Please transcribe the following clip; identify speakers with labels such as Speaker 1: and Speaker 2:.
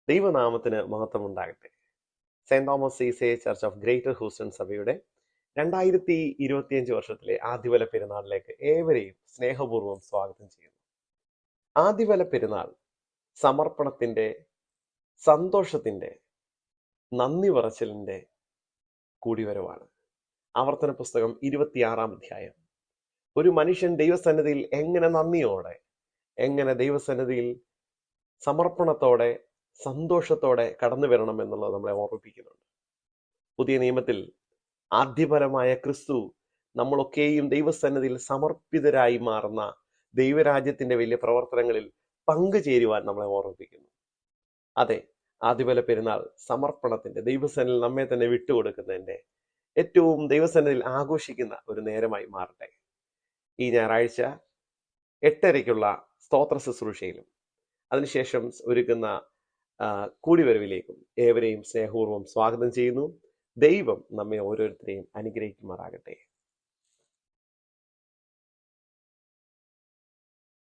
Speaker 1: ദൈവനാമത്തിന് മഹത്വം ഉണ്ടാകട്ടെ. Saint Thomas sesame church of greater Houston സഭയുടെ 2025 വർഷത്തിലെ ആദ്യബല പെരുന്നാളിലേക്ക് ഏവരെയും സ്നേഹപൂർവ്വം സ്വാഗതം ചെയ്യുന്നു. ആദ്യബല പെരുന്നാൾ സമർപ്പണത്തിന്റെ, സന്തോഷത്തിന്റെ, നന്ദി പറച്ചിലിന്റെ കൂടിവരവാണ്. ആവർത്തന പുസ്തകം 26-ാം അധ്യായം. ഒരു മനുഷ്യൻ ദൈവസന്നിധിയിൽ എങ്ങനെ നന്ദിയോടെ, എങ്ങനെ ദൈവസന്നിധിയിൽ സമർപ്പണത്തോടെ, സന്തോഷത്തോടെ കടന്നു വരണം എന്നുള്ളത് നമ്മളെ ഓർമ്മിപ്പിക്കുന്നുണ്ട്. പുതിയ നിയമത്തിൽ ആദ്യഫലമായ ക്രിസ്തു നമ്മളൊക്കെയും ദൈവസന്നിധിയിൽ സമർപ്പിതരായി മാറുന്ന ദൈവരാജ്യത്തിന്റെ വലിയ പ്രവർത്തനങ്ങളിൽ പങ്കുചേരുവാൻ നമ്മളെ ഓർമ്മിപ്പിക്കുന്നു. അതെ, ആദ്യഫല പെരുന്നാൾ സമർപ്പണത്തിന്റെ, ദൈവസന്നിധിയിൽ നമ്മെ തന്നെ വിട്ടുകൊടുക്കുന്നതിന്റെ ഏറ്റവും ദൈവസന്നിധിയിൽ ആഘോഷിക്കുന്ന ഒരു നേരമായി മാറട്ടെ. ഈ ഞായറാഴ്ച 8:30-ക്കുള്ള സ്തോത്ര ശുശ്രൂഷയിലും അതിനുശേഷം ഒരുക്കുന്ന കൂടിവരവിലേക്കും ഏവരെയും സ്നേഹപൂർവ്വം സ്വാഗതം ചെയ്യുന്നു. ദൈവം നമ്മെ ഓരോരുത്തരെയും അനുഗ്രഹിക്കുമാറാകട്ടെ.